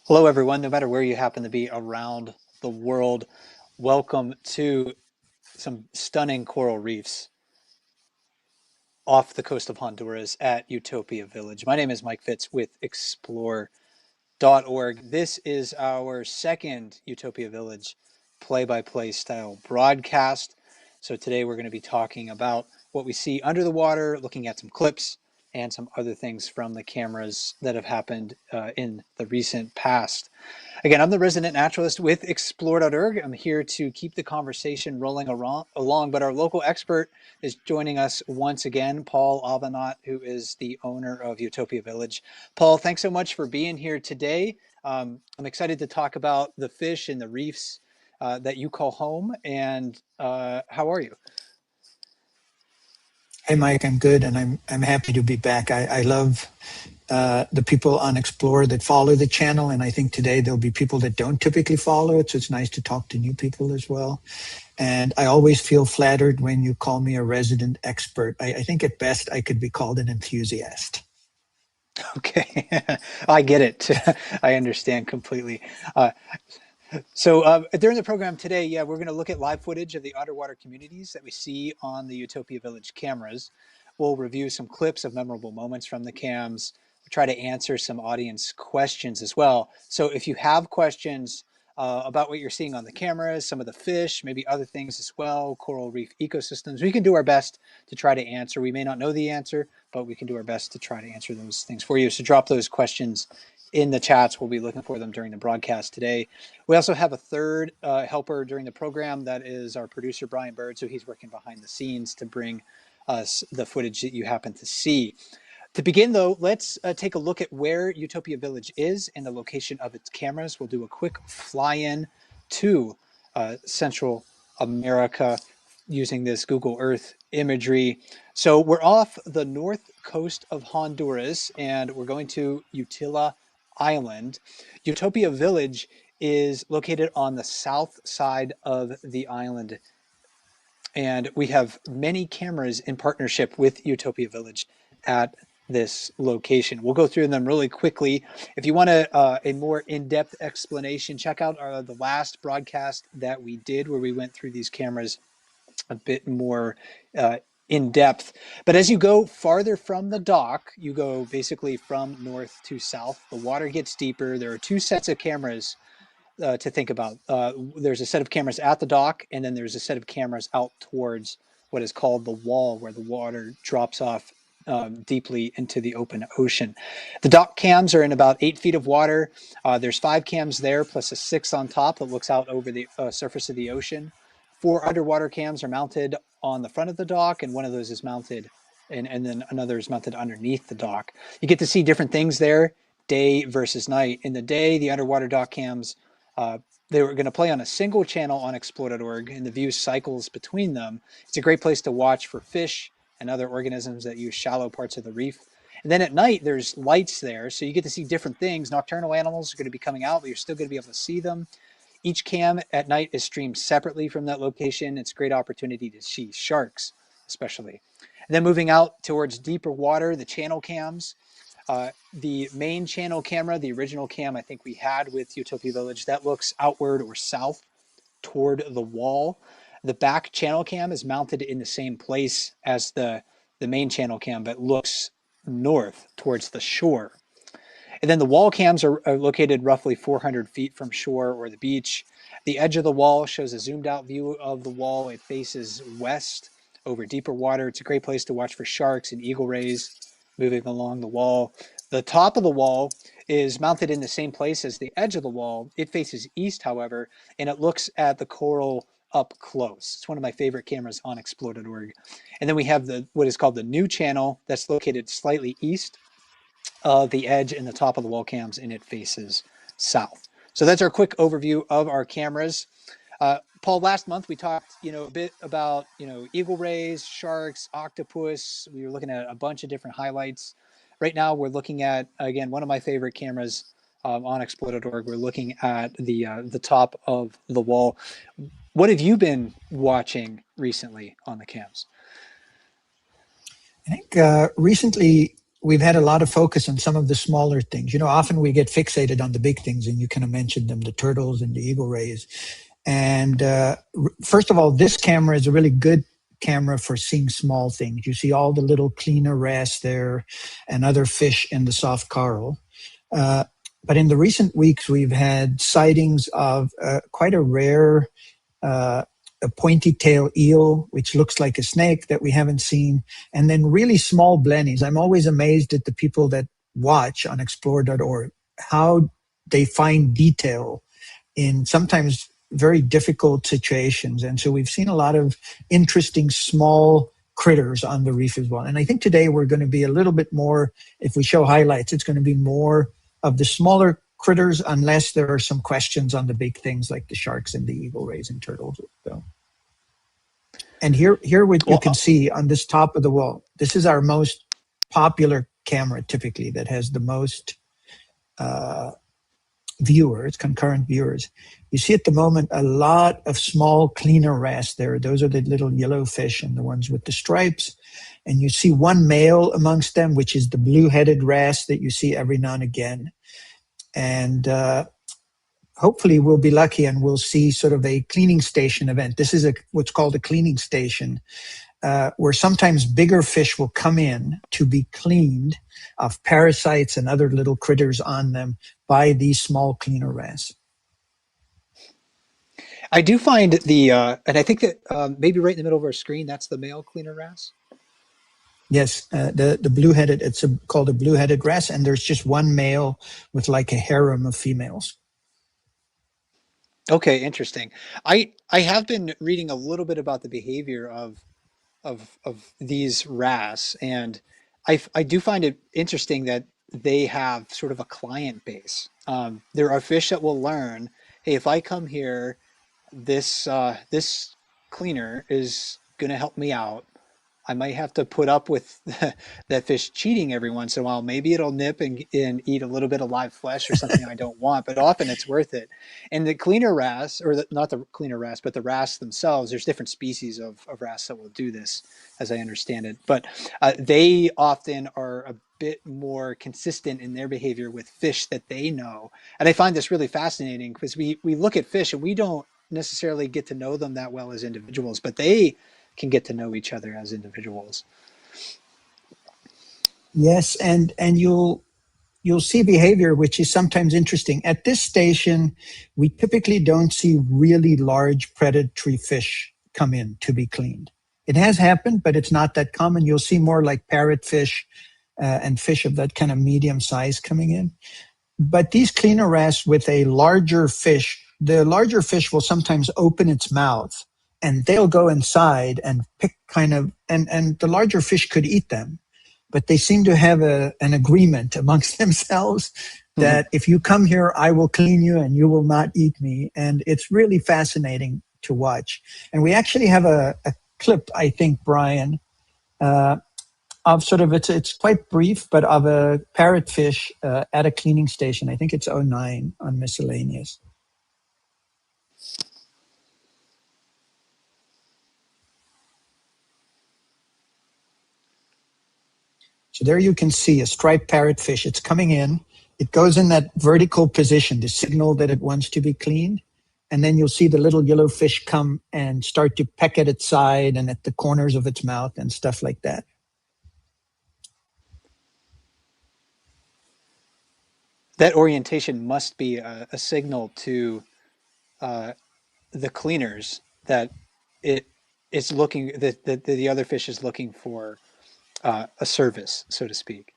Hello, everyone, no matter where you happen to be around the world. Welcome to some stunning coral reefs off the coast of Honduras at Utopia Village. My name is Mike Fitz with Explore.org. This is our second Utopia Village play-by-play style broadcast. So today we're going to be talking about what we see under the water, looking at some clips and some other things from the cameras that have happened in the recent past. Again, I'm the resident naturalist with Explore.org. I'm here to keep the conversation rolling along, but our local expert is joining us once again, Paul Avenant, who is the owner of Utopia Village. Paul, thanks so much for being here today. I'm excited to talk about the fish and the reefs that you call home. And how are you? Hey, Mike, I'm good, and I'm happy to be back. I love the people on Explore that follow the channel, and I think today there'll be people that don't typically follow it, so it's nice to talk to new people as well. And I always feel flattered when you call me a resident expert. I think at best I could be called an enthusiast. Okay, I get it. I understand completely. Uh, So during the program today, yeah, we're going to look at live footage of the underwater communities that we see on the Utopia Village cameras. We'll review some clips of memorable moments from the cams. We'll try to answer some audience questions as well. So if you have questions about what you're seeing on the cameras, some of the fish, maybe other things as well, coral reef ecosystems, we can do our best to try to answer. We may not know the answer, but we can do our best to try to answer those things for you. So drop those questions in the chats. We'll be looking for them during the broadcast today. We also have a third helper during the program. That is our producer, Brian Bird. So he's working behind the scenes to bring us the footage that you happen to see. To begin, though, let's take a look at where Utopia Village is and the location of its cameras. We'll do a quick fly-in to Central America using this Google Earth imagery. So we're off the north coast of Honduras, and we're going to Utila Island. Utopia Village is located on the south side of the island, and we have many cameras in partnership with Utopia Village at this location. We'll go through them really quickly. If you want a more in-depth explanation, check out the last broadcast that we did where we went through these cameras a bit more in depth. But as you go farther from the dock, you go basically from north to south. The water gets deeper. There are two sets of cameras to think about. There's a set of cameras at the dock, and then there's a set of cameras out towards what is called the wall, where the water drops off deeply into the open ocean. The dock cams are in about 8 feet of water. There's 5 cams there, plus a 6th on top that looks out over the surface of the ocean. 4 underwater cams are mounted on the front of the dock, and one of those is mounted, and then another is mounted underneath the dock. You get to see different things there, day versus night. In the day, the underwater dock cams, they were going to play on a single channel on Explore.org, and the view cycles between them. It's a great place to watch for fish and other organisms that use shallow parts of the reef. And then at night, there's lights there, so you get to see different things. Nocturnal animals are going to be coming out, but you're still going to be able to see them. Each cam at night is streamed separately from that location. It's a great opportunity to see sharks, especially. And then moving out towards deeper water, the channel cams. The main channel camera, the original cam I think we had with Utopia Village, that looks outward or south toward the wall. The back channel cam is mounted in the same place as the main channel cam, but looks north towards the shore. And then the wall cams are located roughly 400 feet from shore or the beach. The edge of the wall shows a zoomed out view of the wall. It faces west over deeper water. It's a great place to watch for sharks and eagle rays moving along the wall. The top of the wall is mounted in the same place as the edge of the wall. It faces east, however, and it looks at the coral up close. It's one of my favorite cameras on Explore.org. And then we have what is called the new channel that's located slightly east of the edge and the top of the wall cams, and it faces south. So that's our quick overview of our cameras. Paul, last month we talked, a bit about, eagle rays, sharks, octopus. We were looking at a bunch of different highlights. Right now we're looking at, again, one of my favorite cameras on Explore.org. We're looking at the top of the wall. What have you been watching recently on the cams? I think recently we've had a lot of focus on some of the smaller things. You know, often we get fixated on the big things, and you kind of mentioned them, the turtles and the eagle rays. And first of all, this camera is a really good camera for seeing small things. You see all the little cleaner wrasse there and other fish in the soft coral. Uh, but in the recent weeks, we've had sightings of quite a rare uh, a pointy tail eel, which looks like a snake that we haven't seen, and then really small blennies. I'm always amazed at the people that watch on explore.org, how they find detail in sometimes very difficult situations. And so we've seen a lot of interesting small critters on the reef as well. And I think today we're going to be a little bit more, if we show highlights, it's going to be more of the smaller critters, unless there are some questions on the big things like the sharks and the eagle rays and turtles. So, and here what you Well, can see on this top of the wall, this is our most popular camera typically that has the most viewers, concurrent viewers. You see at the moment a lot of small cleaner wrasse there. Those are the little yellow fish and the ones with the stripes. And you see one male amongst them, which is the blue-headed wrasse that you see every now and again. And hopefully we'll be lucky and we'll see sort of a cleaning station event. This is what's called a cleaning station, where sometimes bigger fish will come in to be cleaned of parasites and other little critters on them by these small cleaner wrasse. I do find and I think that maybe right in the middle of our screen, that's the male cleaner wrasse. Yes, the blue-headed, called a blue-headed wrasse, and there's just one male with like a harem of females. Okay, interesting. I have been reading a little bit about the behavior of these wrasse, and I do find it interesting that they have sort of a client base. There are fish that will learn, hey, if I come here, this cleaner is going to help me out. I might have to put up with that fish cheating every once in a while. Maybe it'll nip and eat a little bit of live flesh or something I don't want, but often it's worth it. And the cleaner wrasse, or not the cleaner wrasse, but the wrasse themselves, there's different species of wrasse that will do this, as I understand it. But they often are a bit more consistent in their behavior with fish that they know. And I find this really fascinating because we look at fish and we don't necessarily get to know them that well as individuals, but they can get to know each other as individuals. Yes, and you'll see behavior which is sometimes interesting. At this station, we typically don't see really large predatory fish come in to be cleaned. It has happened, but it's not that common. You'll see more like parrotfish and fish of that kind of medium size coming in. But these cleaner wrasse with a larger fish, the larger fish will sometimes open its mouth and they'll go inside and pick kind of, and the larger fish could eat them. But they seem to have an agreement amongst themselves Mm-hmm. that if you come here, I will clean you and you will not eat me. And it's really fascinating to watch. And we actually have a clip, I think, Brian, of sort of, it's quite brief, but of a parrotfish at a cleaning station. I think it's '09 on miscellaneous. So there you can see a striped parrotfish. It's coming in. It goes in that vertical position to signal that it wants to be cleaned. And then you'll see the little yellow fish come and start to peck at its side and at the corners of its mouth and stuff like that. That orientation must be a signal to uh, the cleaners that it is looking that the other fish is looking for a service, so to speak.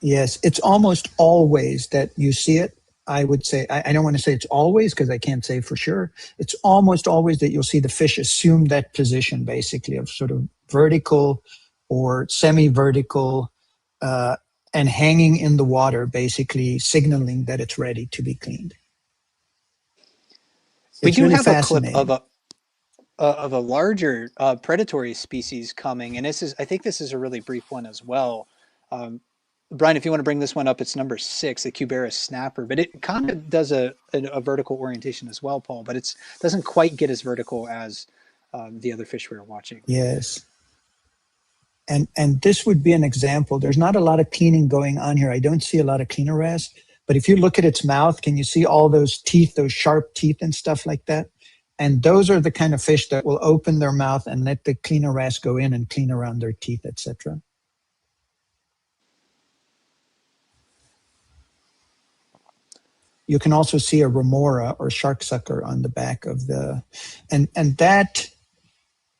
Yes, it's almost always that you see it. I would say, I don't want to say it's always because I can't say for sure. It's almost always that you'll see the fish assume that position basically of sort of vertical or semi-vertical and hanging in the water, basically signaling that it's ready to be cleaned. We It's do really have a clip fascinating. of a larger predatory species coming, and this is I think this is a really brief one as well. Um, Brian, if you want to bring this one up, it's number 6, the Cubaris snapper, but it kind of does a vertical orientation as well, Paul. But it doesn't quite get as vertical as the other fish we were watching. Yes. And this would be an example. There's not a lot of cleaning going on here. I don't see a lot of cleaner wrasse, but if you look at its mouth, can you see all those teeth, those sharp teeth and stuff like that? And those are the kind of fish that will open their mouth and let the cleaner wrasse go in and clean around their teeth, etc. You can also see a remora or shark sucker on the back of the, and that,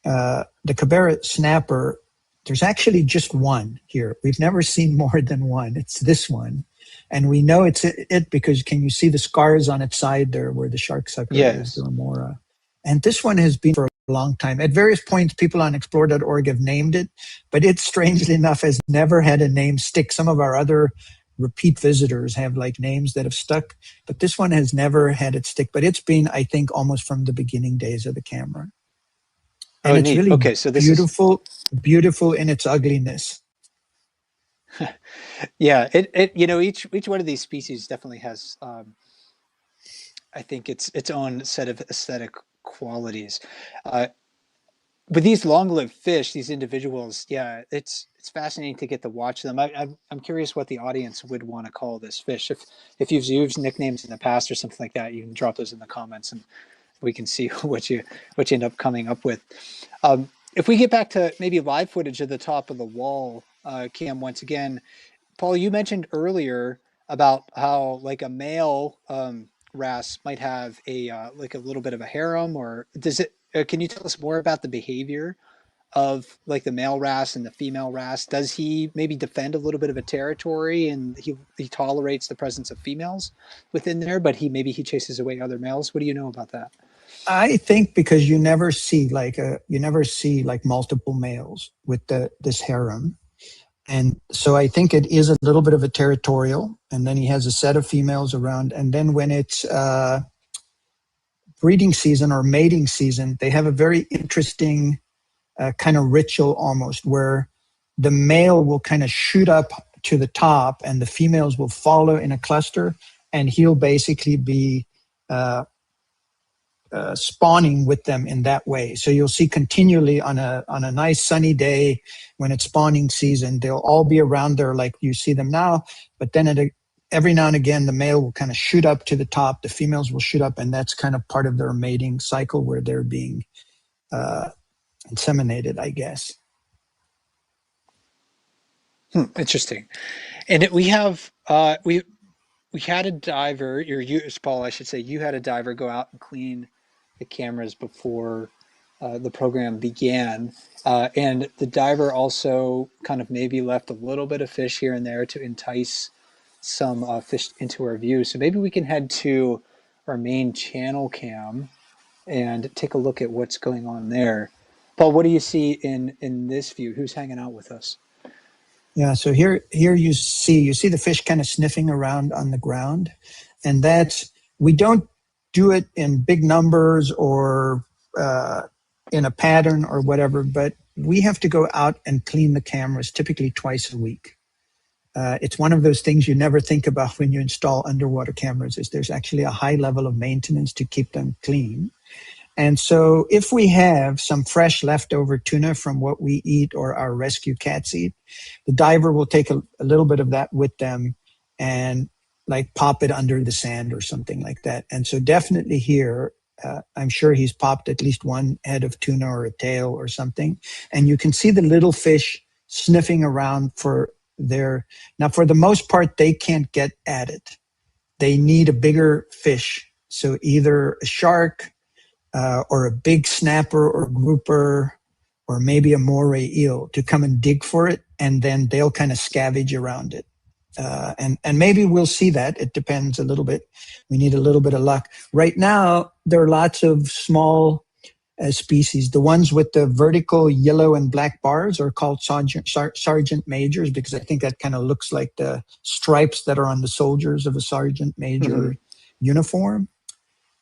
the Cabrera snapper, there's actually just one here. We've never seen more than one. It's this one. And we know it's it because can you see the scars on its side there where the shark sucker is, the Yes. remora. And this one has been for a long time. At various points, people on explore.org have named it, but it, strangely enough, has never had a name stick. Some of our other repeat visitors have like names that have stuck, but this one has never had it stick. But it's been, I think, almost from the beginning days of the camera. And Oh, it's neat. really Okay, so this is beautiful, beautiful in its ugliness. yeah. Each one of these species definitely has, I think, its own set of aesthetic qualities. Uh, with these long-lived fish, these individuals, yeah, it's fascinating to get to watch them. I'm curious what the audience would want to call this fish. If you've used nicknames in the past or something like that, you can drop those in the comments and we can see what you end up coming up with. If we get back to maybe live footage at the top of the wall, Cam, once again, Paul, you mentioned earlier about how like a male wrasse might have a like a little bit of a harem, or does it? Can you tell us more about the behavior of like the male wrasse and the female wrasse? Does he maybe defend a little bit of a territory and he tolerates the presence of females within there, but he chases away other males? What do you know about that? I think because you never see like multiple males with this harem. And so I think it is a little bit of a territorial, and then he has a set of females around. And then when it's breeding season or mating season, they have a very interesting kind of ritual almost where the male will kind of shoot up to the top and the females will follow in a cluster, and he'll basically be spawning with them in that way. So you'll see continually on a nice sunny day when it's spawning season, they'll all be around there like you see them now. But then every now and again, the male will kind of shoot up to the top, the females will shoot up, and that's kind of part of their mating cycle where they're being inseminated, I guess. Interesting. And we have we had a diver, or you, Paul, I should say, you had a diver go out and clean the cameras before the program began. And the diver also kind of maybe left a little bit of fish here and there to entice some fish into our view. So maybe we can head to our main channel cam and take a look at what's going on there. Paul, what do you see in this view? Who's hanging out with us? Yeah, so here you see the fish kind of sniffing around on the ground, and we don't do it in big numbers or in a pattern or whatever, but we have to go out and clean the cameras typically twice a week. It's one of those things you never think about when you install underwater cameras, is there's actually a high level of maintenance to keep them clean. And so if we have some fresh leftover tuna from what we eat or our rescue cats eat, the diver will take a little bit of that with them and like pop it under the sand or something like that. And so definitely here, I'm sure he's popped at least one head of tuna or a tail or something. And you can see the little fish sniffing around now for the most part, they can't get at it. They need a bigger fish. So either a shark, or a big snapper or grouper, or maybe a moray eel to come and dig for it, and then they'll kind of scavenge around it. And maybe we'll see that. It depends a little bit. We need a little bit of luck. Right now, there are lots of small species. The ones with the vertical yellow and black bars are called sergeant majors, because I think that kind of looks like the stripes that are on the soldiers of a sergeant major uniform.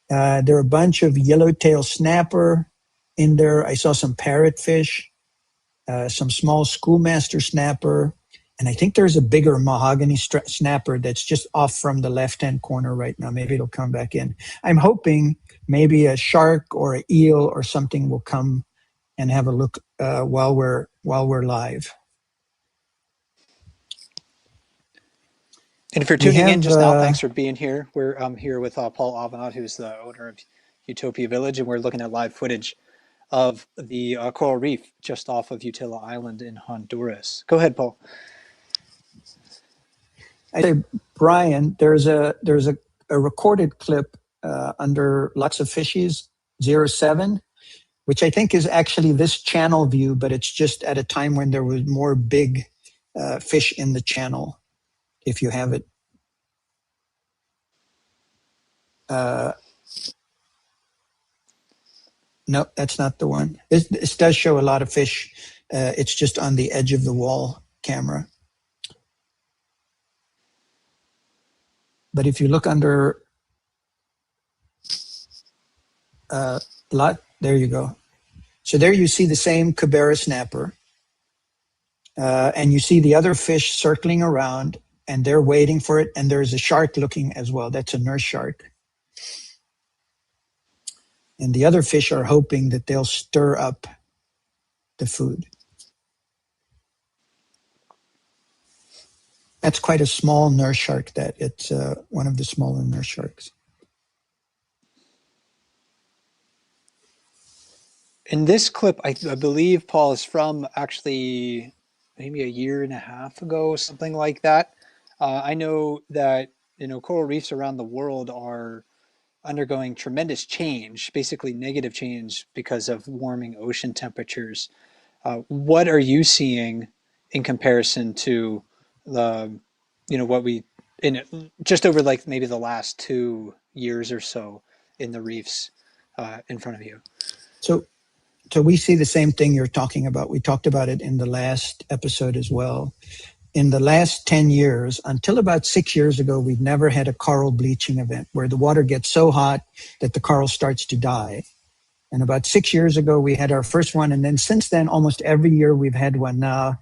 There are a bunch of yellowtail snapper in there. I saw some parrotfish, some small schoolmaster snapper, and I think there's a bigger mahogany snapper that's just off from the left-hand corner right now. Maybe it'll come back in. I'm hoping maybe a shark or an eel or something will come and have a look while we're live. And if you're We tuning in have just now, thanks for being here. We're here with Paul Avenant, who's the owner of Utopia Village, and we're looking at live footage of the coral reef just off of Utila Island in Honduras. Go ahead, Paul. I say, Brian, there's a recorded clip under Lots of Fishies 07, which I think is actually this channel view, but it's just at a time when there was more big fish in the channel. If you have it. No, that's not the one. This does show a lot of fish. It's just on the edge of the wall camera. But if you look under there you go. So there you see the same Cabera snapper. And you see the other fish circling around, and they're waiting for it. And there's a shark looking as well. That's a nurse shark. And the other fish are hoping that they'll stir up the food. That's quite a small nurse shark. That it's one of the smaller nurse sharks. In this clip, I believe, Paul, is from actually maybe a year and a half ago, something like that. I know that coral reefs around the world are undergoing tremendous change, basically negative change because of warming ocean temperatures. What are you seeing in comparison to the, what we in just over like maybe the last 2 years or so in the reefs in front of you? So we see the same thing you're talking about. We talked about it in the last episode as well. In the last 10 years, until about 6 years ago, we've never had a coral bleaching event where the water gets so hot that the coral starts to die. And about 6 years ago, we had our first one. And then since then, almost every year we've had one. Now,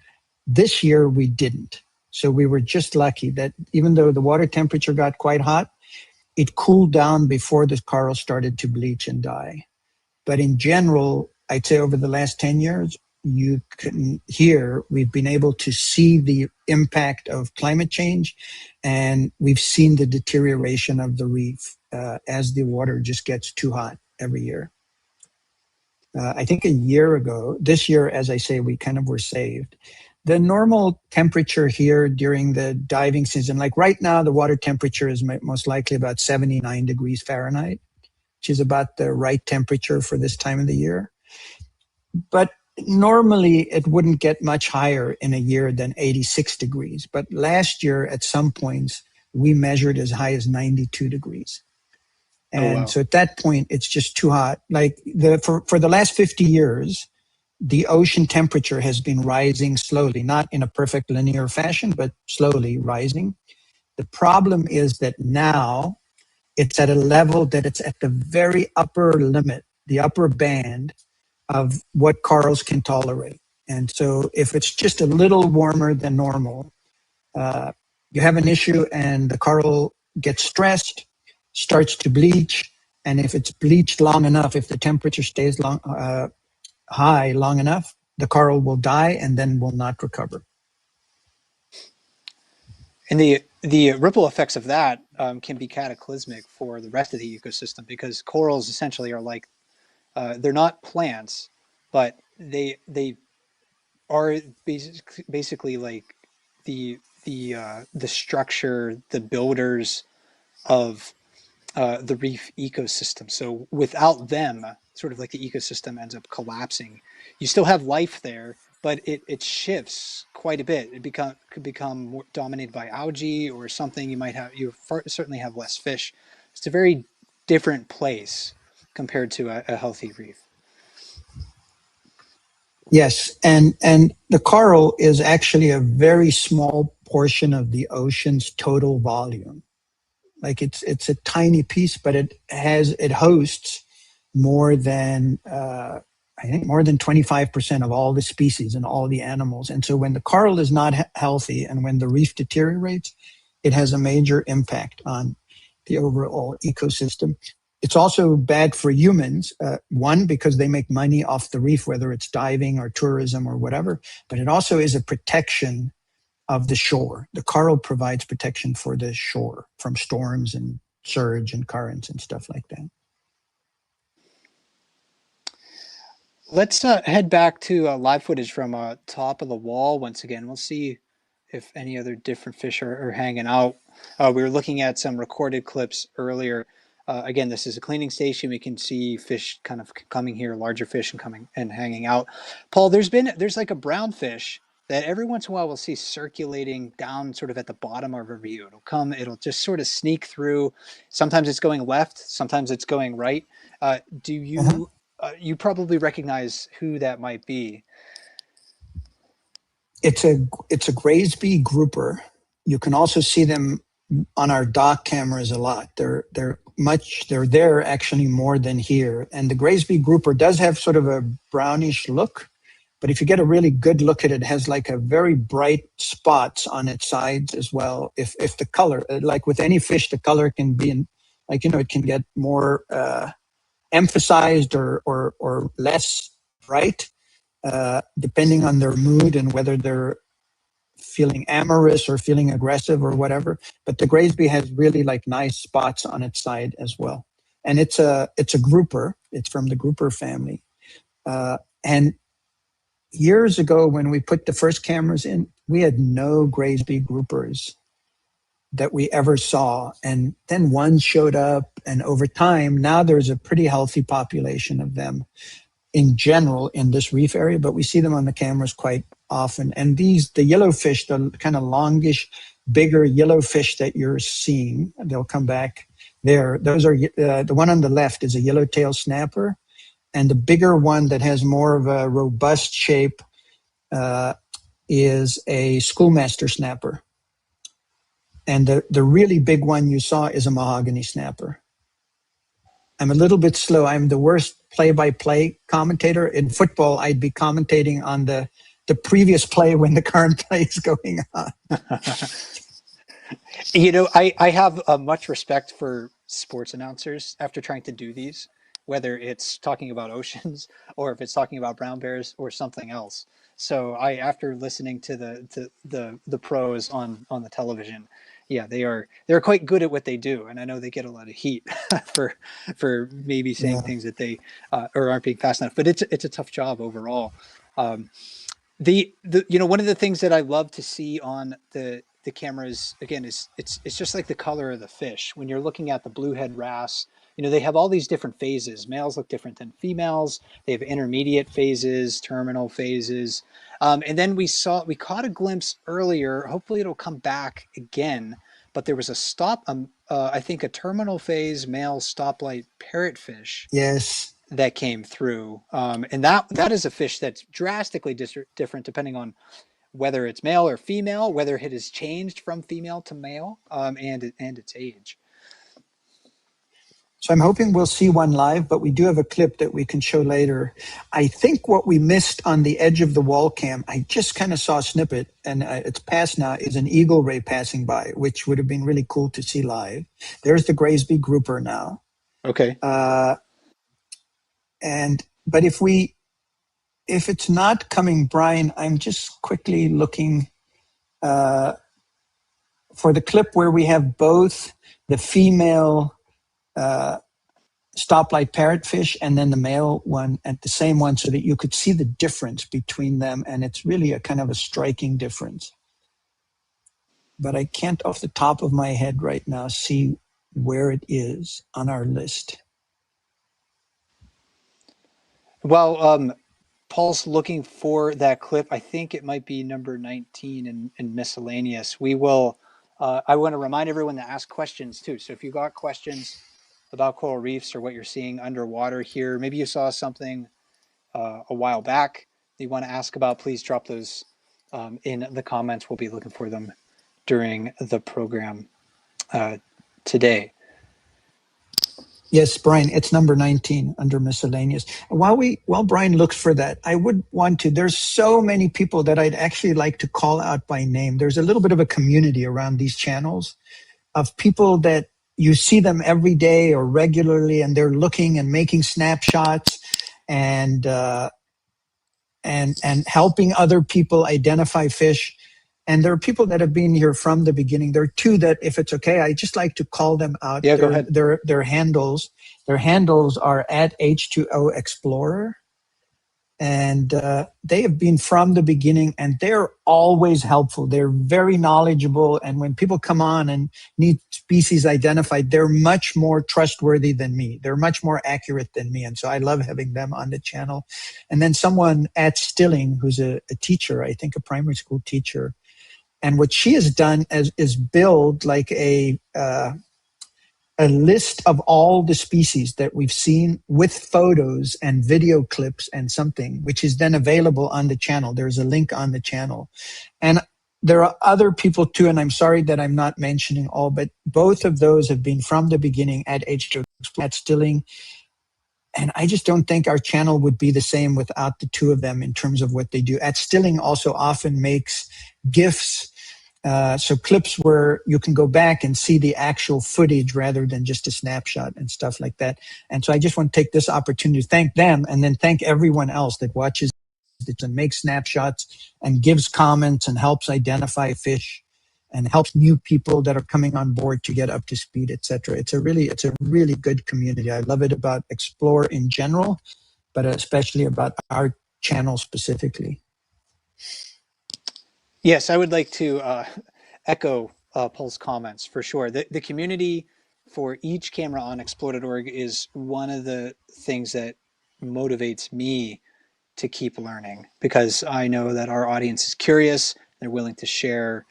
this year we didn't. So we were just lucky that even though the water temperature got quite hot, it cooled down before the coral started to bleach and die. But in general, I'd say over the last 10 years, you can hear we've been able to see the impact of climate change, and we've seen the deterioration of the reef as the water just gets too hot every year. I think a year ago, this year, as I say, we kind of were saved. The normal temperature here during the diving season, like right now, the water temperature is most likely about 79 degrees Fahrenheit, which is about the right temperature for this time of the year. But normally it wouldn't get much higher in a year than 86 degrees. But last year at some points, we measured as high as 92 degrees. And wow. So at that point, it's just too hot. Like for the last 50 years, the ocean temperature has been rising slowly, not in a perfect linear fashion, but slowly rising. The problem is that now it's at a level that it's at the very upper limit, the upper band of what corals can tolerate. And so if it's just a little warmer than normal, you have an issue and the coral gets stressed, starts to bleach. And if it's bleached long enough, if the temperature stays high long enough, the coral will die and then will not recover. And the ripple effects of that can be cataclysmic for the rest of the ecosystem, because corals essentially are like, they're not plants, but they are basically like the structure, the builders of the reef ecosystem. So without them, sort of like the ecosystem ends up collapsing. You still have life there, but it shifts quite a bit. It could become more dominated by algae or something. You certainly have less fish. It's a very different place compared to a healthy reef. Yes, and the coral is actually a very small portion of the ocean's total volume. Like it's a tiny piece, but it hosts more than I think more than 25% of all the species and all the animals. And so when the coral is not healthy and when the reef deteriorates, it has a major impact on the overall ecosystem. It's also bad for humans. One, because they make money off the reef, whether it's diving or tourism or whatever, but it also is a protection of the shore. The coral provides protection for the shore from storms and surge and currents and stuff like that. Let's head back to live footage from top of the wall once again. We'll see if any other different fish are hanging out. We were looking at some recorded clips earlier. Again, this is a cleaning station. We can see fish kind of coming here, larger fish and coming and hanging out. Paul, there's like a brown fish that every once in a while we'll see circulating down sort of at the bottom of a view. It'll just sort of sneak through. Sometimes it's going left, sometimes it's going right. Do Uh-huh. you you probably recognize who that might be? It's a Graysby grouper. You can also see them on our dock cameras a lot. They're there actually more than here. And the Graysby grouper does have sort of a brownish look, but if you get a really good look at it, it has like a very bright spots on its sides as well. If the color, like with any fish, the color can be it can get more emphasized or less bright, depending on their mood and whether they're feeling amorous or feeling aggressive or whatever. But the Graysby has really like nice spots on its side as well. And it's a grouper. It's from the grouper family. And years ago, when we put the first cameras in, we had no Graysby groupers that we ever saw. And then one showed up, and over time, now there's a pretty healthy population of them in general in this reef area, but we see them on the cameras quite often. And the yellowfish, the kind of longish, bigger yellowfish that you're seeing, they'll come back there. Those are, the one on the left is a yellowtail snapper, and the bigger one that has more of a robust shape is a schoolmaster snapper. And the really big one you saw is a mahogany snapper. I'm a little bit slow. I'm the worst play-by-play commentator. In football, I'd be commentating on the previous play when the current play is going on. I have much respect for sports announcers after trying to do these, whether it's talking about oceans or if it's talking about brown bears or something else. So after listening to the pros on the television, yeah, they're quite good at what they do, and I know they get a lot of heat for maybe saying Yeah. things that they or aren't being fast enough. But it's a tough job overall. The one of the things that I love to see on the cameras again is it's just like the color of the fish. When you're looking at the bluehead wrasse, they have all these different phases. Males look different than females. They have intermediate phases, terminal phases, and then we caught a glimpse earlier. Hopefully, it'll come back again. But there was I think a terminal phase male stoplight parrotfish Yes. that came through, and that is a fish that's drastically different depending on whether it's male or female, whether it has changed from female to male, and its age. So I'm hoping we'll see one live, but we do have a clip that we can show later. I think what we missed on the edge of the wall cam, I just kind of saw a snippet, and it's past now, is an eagle ray passing by, which would have been really cool to see live. There's the Graysby grouper now. Okay. But if it's not coming, Brian, I'm just quickly looking for the clip where we have both the female stoplight parrotfish and then the male one at the same one, so that you could see the difference between them. And it's really a kind of a striking difference. But I can't off the top of my head right now see where it is on our list. Well, Paul's looking for that clip. I think it might be number 19 in miscellaneous. We will. I want to remind everyone to ask questions too. So if you got questions about coral reefs or what you're seeing underwater here, maybe you saw something a while back that you want to ask about, please drop those in the comments. We'll be looking for them during the program today. Yes, Brian, it's number 19 under miscellaneous. And while Brian looks for that, I would want to, there's so many people that I'd actually like to call out by name. There's a little bit of a community around these channels of people that, you see them every day or regularly, and they're looking and making snapshots and and helping other people identify fish. And there are people that have been here from the beginning. There are two that, if it's okay, I just like to call them out. Yeah, go ahead. Their handles. Their handles are at H2O Explorer, and they have been from the beginning, and they're always helpful. They're very knowledgeable, and when people come on and need species identified, they're much more trustworthy than me. They're much more accurate than me, and so I love having them on the channel. And then someone at Stilling, who's a teacher, I think a primary school teacher, and what she has done is build like a list of all the species that we've seen with photos and video clips and something, which is then available on the channel. There's a link on the channel. And there are other people too, and I'm sorry that I'm not mentioning all, but both of those have been from the beginning at H2O, at Stilling. And I just don't think our channel would be the same without the two of them in terms of what they do. At Stilling also often makes GIFs, so clips where you can go back and see the actual footage rather than just a snapshot and stuff like that. And so I just want to take this opportunity to thank them, and then thank everyone else that watches and makes snapshots and gives comments and helps identify fish and helps new people that are coming on board to get up to speed, etc. It's a really good community. I love it about Explore in general, but especially about our channel specifically. Yes, I would like to echo Paul's comments for sure. The community for each camera on explore.org is one of the things that motivates me to keep learning, because I know that our audience is curious. They're willing to share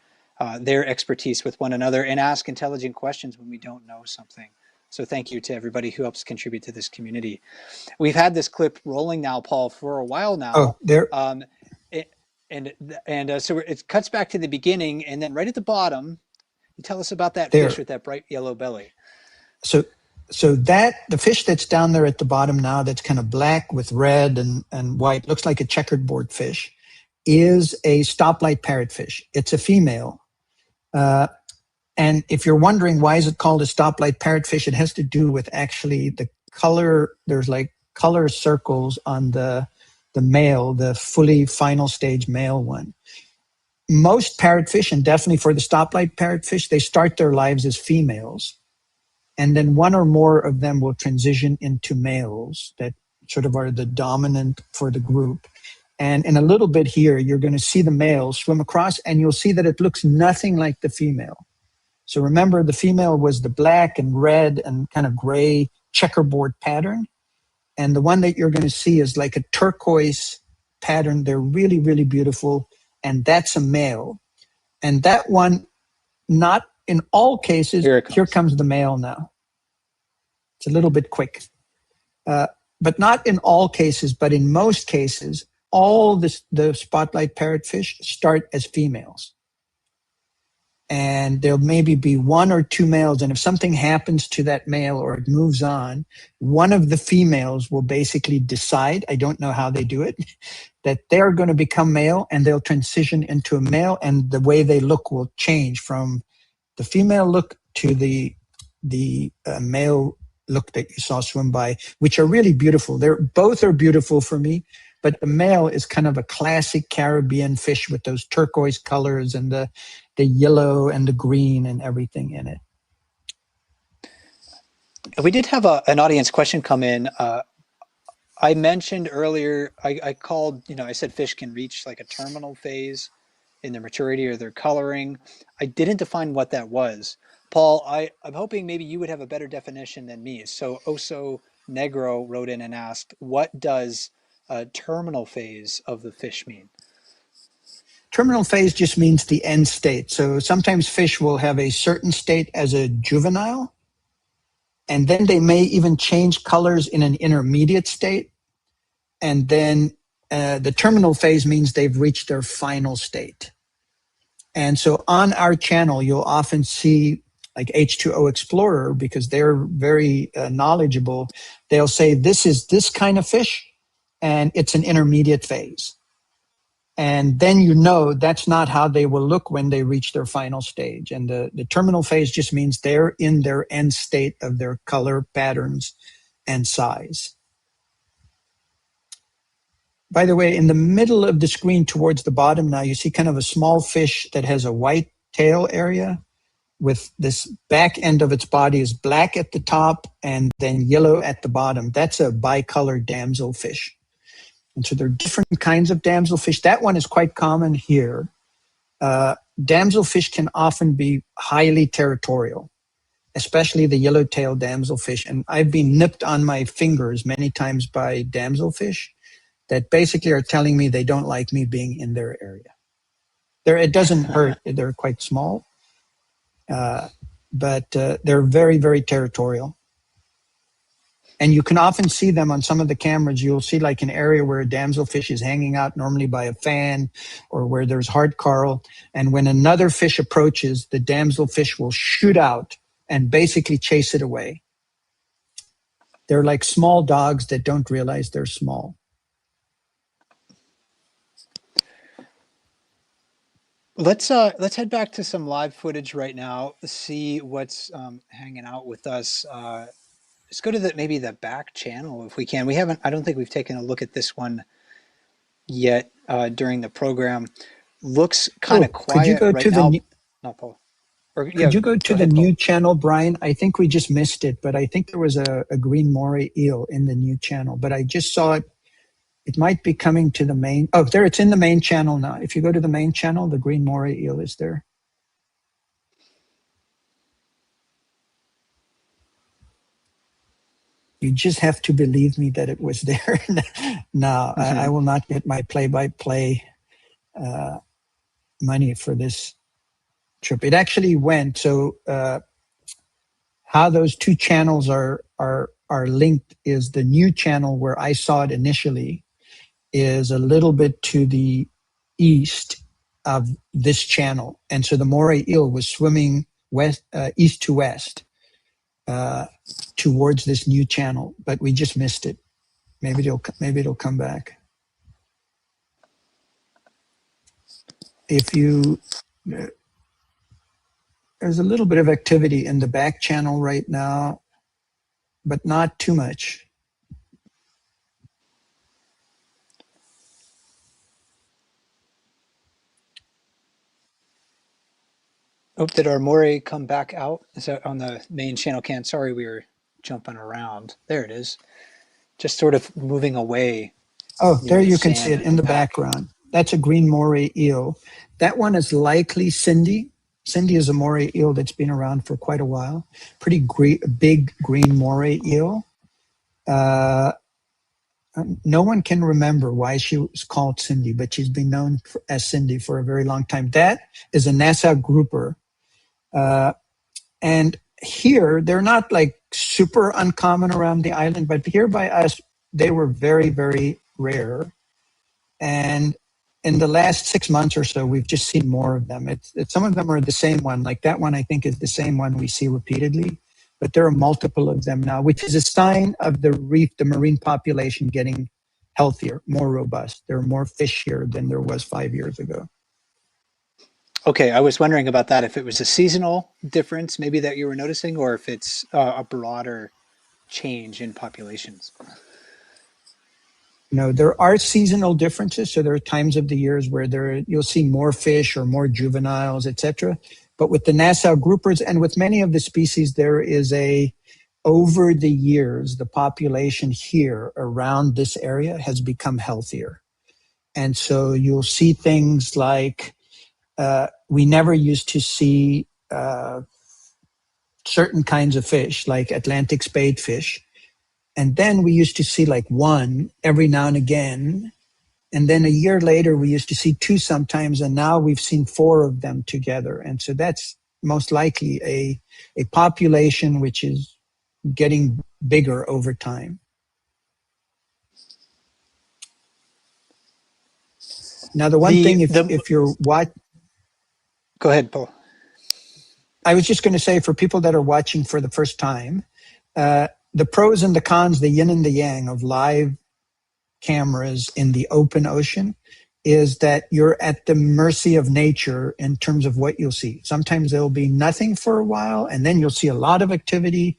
their expertise with one another and ask intelligent questions when we don't know something. So thank you to everybody who helps contribute to this community. We've had this clip rolling now, Paul, for a while now. Oh, there. So it cuts back to the beginning, and then right at the bottom, you tell us about that there. fish with that bright yellow belly. So that the fish that's down there at the bottom now, that's kind of black with red and white, looks like a checkerboard fish, is a stoplight parrotfish. It's a female. And if you're wondering why is it called a stoplight parrotfish, it has to do with actually the color. There's like color circles on the male, the fully final stage male one. Most parrotfish, and definitely for the stoplight parrotfish, they start their lives as females. And then one or more of them will transition into males that sort of are the dominant for the group. And in a little bit here, you're going to see the male swim across, and you'll see that it looks nothing like the female. So remember, the female was the black and red and kind of gray checkerboard pattern. And the one that you're going to see is like a turquoise pattern. They're really, really beautiful. And that's a male. And that one, not in all cases, here comes the male now. It's a little bit quick. But not in all cases, but in most cases, all the spotlight parrotfish start as females. And there'll maybe be one or two males. And if something happens to that male or it moves on, one of the females will basically decide, I don't know how they do it, that they're going to become male, and they'll transition into a male, and the way they look will change from the female look to the male look that you saw swim by, which are really beautiful. Both are beautiful for me, but the male is kind of a classic Caribbean fish with those turquoise colors and the yellow and the green and everything in it. We did have an audience question come in. I mentioned earlier, I called, I said fish can reach like a terminal phase in their maturity or their coloring. I didn't define what that was. Paul, I'm hoping maybe you would have a better definition than me. So Oso Negro wrote in and asked, what does a terminal phase of the fish mean? Terminal phase just means the end state. So sometimes fish will have a certain state as a juvenile, and then they may even change colors in an intermediate state. And then the terminal phase means they've reached their final state. And so on our channel, you'll often see like H2O Explorer, because they're very knowledgeable. They'll say, this is this kind of fish, and it's an intermediate phase. And then you know that's not how they will look when they reach their final stage. And the terminal phase just means they're in their end state of their color patterns and size. By the way, in the middle of the screen towards the bottom now, you see kind of a small fish that has a white tail area with this back end of its body is black at the top and then yellow at the bottom. That's a bicolored damselfish. And so there are different kinds of damselfish. That one is quite common here. Damselfish can often be highly territorial, especially the yellow-tailed damselfish. And I've been nipped on my fingers many times by damselfish that basically are telling me they don't like me being in their area. It doesn't hurt. They're quite small, but they're very, very territorial. And you can often see them on some of the cameras. You'll see like an area where a damselfish is hanging out, normally by a fan or where there's hard coral. And when another fish approaches, the damselfish will shoot out and basically chase it away. They're like small dogs that don't realize they're small. Let's head back to some live footage right now. See what's hanging out with us. Let's go to maybe the back channel if we can. We haven't. I don't think we've taken a look at this one yet during the program. Looks kind of quiet. Could you go right to now. the? Paul. Or, could you go to the ahead, new Paul. channel, Brian? I think we just missed it, but I think there was a green moray eel in the new channel. But I just saw it. It might be coming to the main. Oh, there, it's in the main channel now. If you go to the main channel, the green moray eel is there. You just have to believe me that it was there. No, I will not get my play-by-play money for this trip. It actually went. So how those two channels are linked is the new channel where I saw it initially is a little bit to the east of this channel. And so the moray eel was swimming west, east to west towards this new channel, but we just missed it. Maybe it'll come back. If you, there's a little bit of activity in the back channel right now, but not too much. Oh, did our moray come back out? Is that on the main channel cam? Sorry, we were jumping around. There it is. Just sort of moving away. Oh, there you can sand see it in the back. background. That's a green moray eel. That one is likely Cindy. Cindy is a moray eel that's been around for quite a while. Pretty big green moray eel. No one can remember why she was called Cindy, but she's been known as Cindy for a very long time. That is a Nassau grouper. And here, they're not like super uncommon around the island, but here by us, they were very, very rare. And in the last 6 months or so, we've just seen more of them. Some of them are the same one. Like that one, I think, is the same one we see repeatedly. But there are multiple of them now, which is a sign of the reef, the marine population getting healthier, more robust. There are more fish here than there was 5 years ago. Okay, I was wondering about that, if it was a seasonal difference maybe that you were noticing, or if it's a broader change in populations. No, there are seasonal differences. So there are times of the years where you'll see more fish or more juveniles, etc. But with the Nassau groupers and with many of the species, there is over the years, the population here around this area has become healthier. And so you'll see things like we never used to see certain kinds of fish, like Atlantic spadefish. And then we used to see like one every now and again. And then a year later, we used to see two sometimes. And now we've seen 4 of them together. And so that's most likely a population which is getting bigger over time. Now, the one thing, if you're what? Go ahead, Paul. I was just going to say, for people that are watching for the first time, the pros and the cons, the yin and the yang of live cameras in the open ocean is that you're at the mercy of nature in terms of what you'll see. Sometimes there'll be nothing for a while, and then you'll see a lot of activity.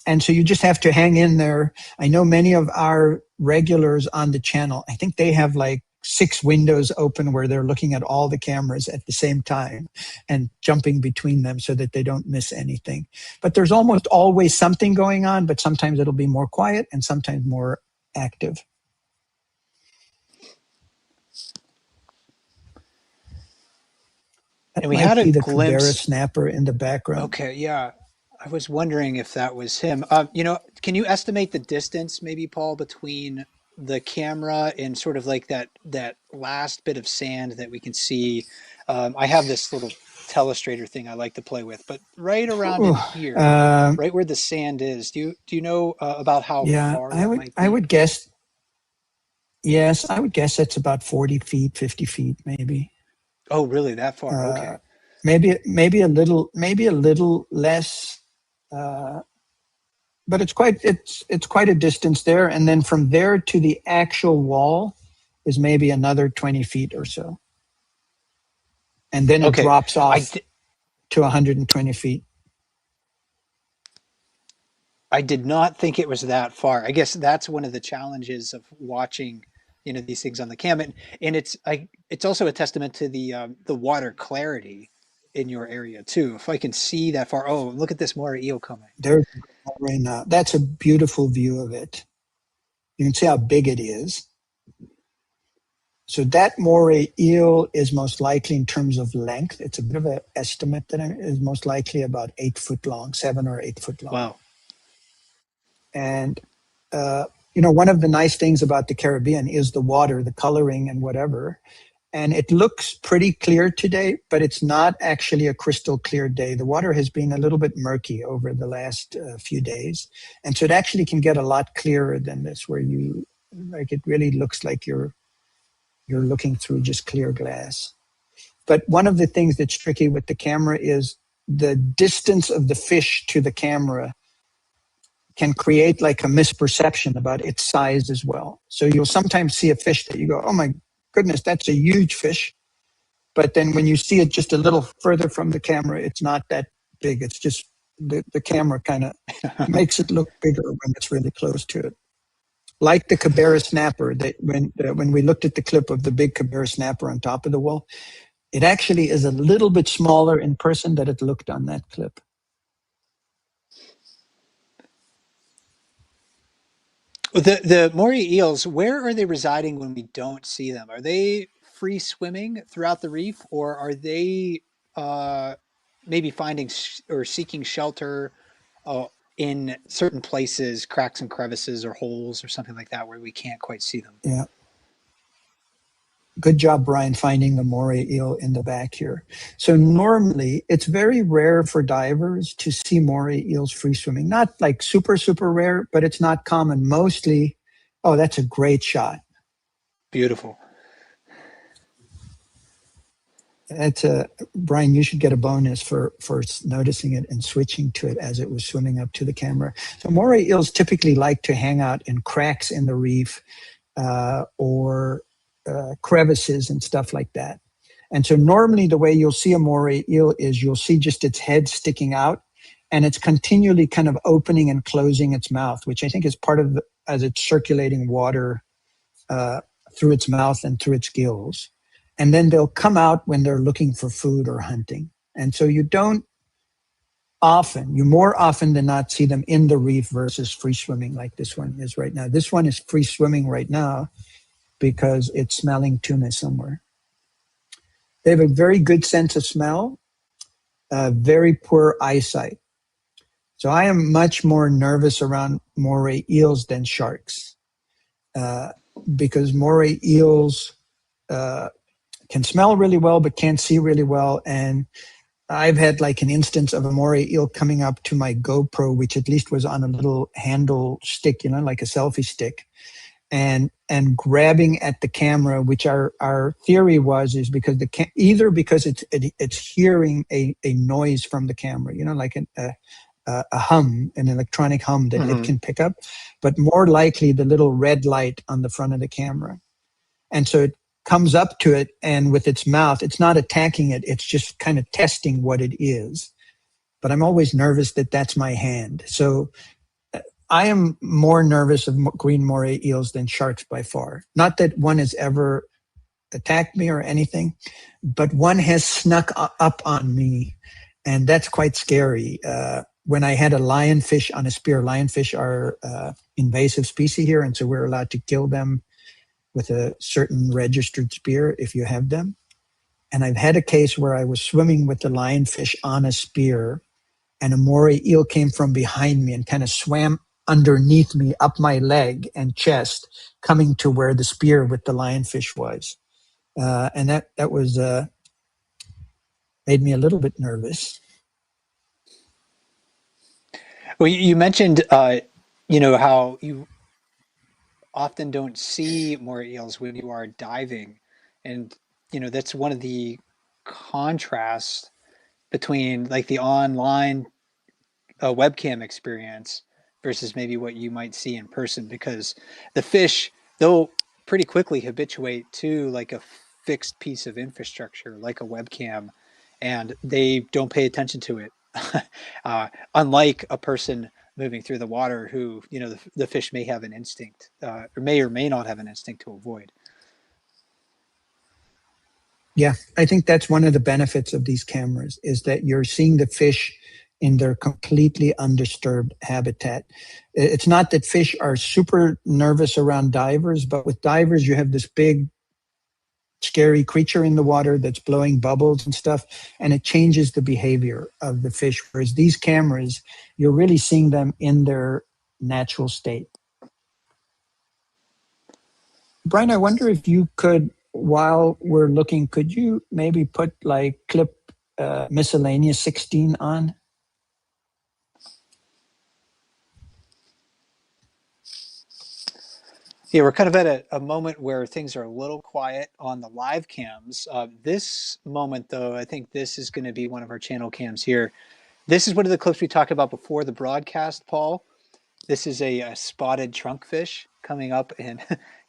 And so you just have to hang in there. I know many of our regulars on the channel, I think they have like 6 windows open where they're looking at all the cameras at the same time and jumping between them so that they don't miss anything. But there's almost always something going on, but sometimes it'll be more quiet and sometimes more active. That And we might had a be the Cabera glimpse. snapper in the background. Okay, yeah. I was wondering if that was him. Can you estimate the distance, maybe, Paul, between the camera and sort of like that last bit of sand that we can see? I have this little telestrator thing I like to play with, but right around in Ooh, here, right where the sand is, do you know about how yeah, far that might I be? would guess. Yes, I would guess it's about 40 feet, 50 feet, maybe. Oh, really? That far? Uh, Okay. maybe a little less. Uh, but it's quite a distance there, and then from there to the actual wall is maybe another 20 feet or so, and then it Okay. drops I off di- to 120 feet. I did not think it was that far. I guess that's one of the challenges of watching, these things on the cam, and it's also a testament to the water clarity in your area too. If I can see that far, oh, look at this Moray eel coming. There's right now. That's a beautiful view of it. You can see how big it is. So that Moray eel is most likely in terms of length. It's a bit of an estimate that is most likely about 8 foot long, 7 or 8 foot long. Wow. And one of the nice things about the Caribbean is the water, the coloring, and whatever. And it looks pretty clear today, but it's not actually a crystal clear day. The water has been a little bit murky over the last few days. And so it actually can get a lot clearer than this, where it really looks like you're looking through just clear glass. But one of the things that's tricky with the camera is the distance of the fish to the camera can create like a misperception about its size as well. So you'll sometimes see a fish that you go, oh my goodness, that's a huge fish. But then when you see it just a little further from the camera, it's not that big. It's just the camera kind of makes it look bigger when it's really close to it. Like the Cabera snapper, that when we looked at the clip of the big Cabera snapper on top of the wall, it actually is a little bit smaller in person than it looked on that clip. The Moray eels, where are they residing when we don't see them? Are they free swimming throughout the reef, or are they uh, maybe finding or seeking shelter uh, in certain places, cracks and crevices or holes or something like that, where we can't quite see them? Yeah. Good job, Brian, finding the Moray eel in the back here. So normally, it's very rare for divers to see Moray eels free swimming. Not like super, super rare, but it's not common. Mostly, oh, that's a great shot. Beautiful. That's Brian, you should get a bonus for noticing it and switching to it as it was swimming up to the camera. So Moray eels typically like to hang out in cracks in the reef or crevices and stuff like that. And so normally the way you'll see a Moray eel is you'll see just its head sticking out, and it's continually kind of opening and closing its mouth, which I think is part of as it's circulating water through its mouth and through its gills. And then they'll come out when they're looking for food or hunting. And so you more often than not see them in the reef versus free swimming like this one is right now. This one is free swimming right now because it's smelling tuna somewhere. They have a very good sense of smell, very poor eyesight. So I am much more nervous around Moray eels than sharks because Moray eels can smell really well but can't see really well. And I've had like an instance of a Moray eel coming up to my GoPro, which at least was on a little handle stick, like a selfie stick, and grabbing at the camera, which our theory is because either because it's hearing a noise from the camera, like a hum, an electronic hum that it can pick up, but more likely the little red light on the front of the camera. And so it comes up to it, and with its mouth, it's not attacking it. It's just kind of testing what it is. But I'm always nervous that that's my hand. So I am more nervous of green moray eels than sharks by far. Not that one has ever attacked me or anything, but one has snuck up on me, and that's quite scary. When I had a lionfish on a spear, lionfish are invasive species here, and so we're allowed to kill them with a certain registered spear if you have them. And I've had a case where I was swimming with the lionfish on a spear, and a moray eel came from behind me and kind of swam underneath me up my leg and chest, coming to where the spear with the lionfish was. And that was made me a little bit nervous. Well, you mentioned, how you often don't see more eels when you are diving, and that's one of the contrasts between like the online webcam experience versus maybe what you might see in person, because the fish, they'll pretty quickly habituate to like a fixed piece of infrastructure like a webcam, and they don't pay attention to it. Unlike a person moving through the water who, the fish may have an instinct, or may not have an instinct to avoid. Yeah, I think that's one of the benefits of these cameras, is that you're seeing the fish in their completely undisturbed habitat. It's not that fish are super nervous around divers, but with divers, you have this big, scary creature in the water that's blowing bubbles and stuff, and it changes the behavior of the fish. Whereas these cameras, you're really seeing them in their natural state. Brian, I wonder if you could, while we're looking, could you maybe put like clip miscellaneous 16 on? Yeah, we're kind of at a moment where things are a little quiet on the live cams. This moment, though, I think this is going to be one of our channel cams here. This is one of the clips we talked about before the broadcast, Paul. This is a spotted trunkfish coming up and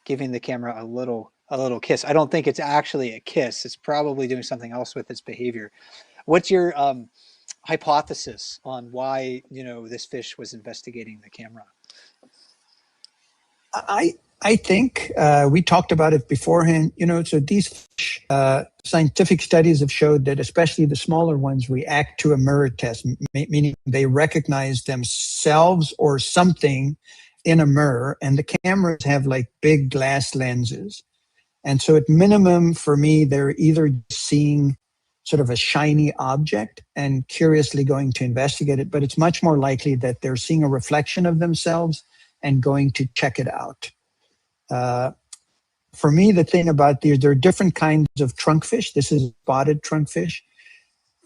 giving the camera a little kiss. I don't think it's actually a kiss. It's probably doing something else with its behavior. What's your hypothesis on why this fish was investigating the camera? I think we talked about it beforehand. So these fish, scientific studies have showed that especially the smaller ones react to a mirror test, meaning they recognize themselves or something in a mirror, and the cameras have like big glass lenses. And so at minimum, for me, they're either seeing sort of a shiny object and curiously going to investigate it, but it's much more likely that they're seeing a reflection of themselves and going to check it out. For me, the thing about these, there are different kinds of trunkfish. This is spotted trunkfish.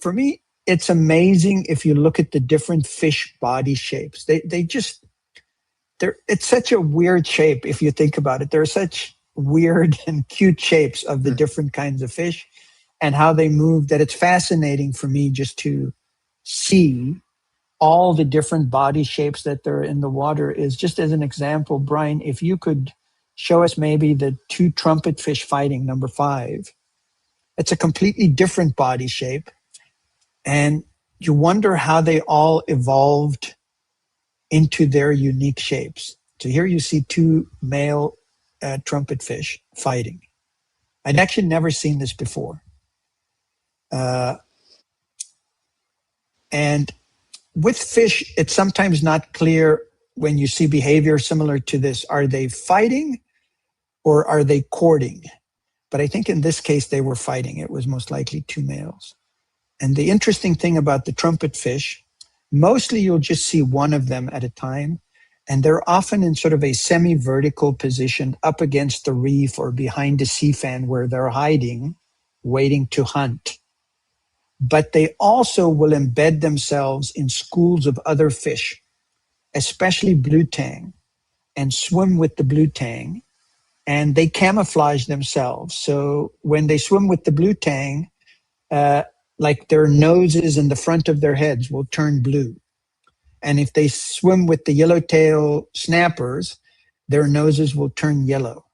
For me, it's amazing if you look at the different fish body shapes. It's such a weird shape if you think about it. There are such weird and cute shapes of the different kinds of fish and how they move, that it's fascinating for me just to see all the different body shapes that there are in the water. Is just as an example, Brian, if you could show us maybe the two trumpet fish fighting, number 5. It's a completely different body shape. And you wonder how they all evolved into their unique shapes. So here you see 2 male trumpet fish fighting. I'd actually never seen this before. And with fish, it's sometimes not clear when you see behavior similar to this. Are they fighting or are they courting? But I think in this case, they were fighting. It was most likely 2 males. And the interesting thing about the trumpet fish, mostly you'll just see one of them at a time. And they're often in sort of a semi-vertical position up against the reef or behind a sea fan where they're hiding, waiting to hunt. But they also will embed themselves in schools of other fish, especially blue tang, and swim with the blue tang. And they camouflage themselves. So when they swim with the blue tang, like their noses and the front of their heads will turn blue. And if they swim with the yellowtail snappers, their noses will turn yellow.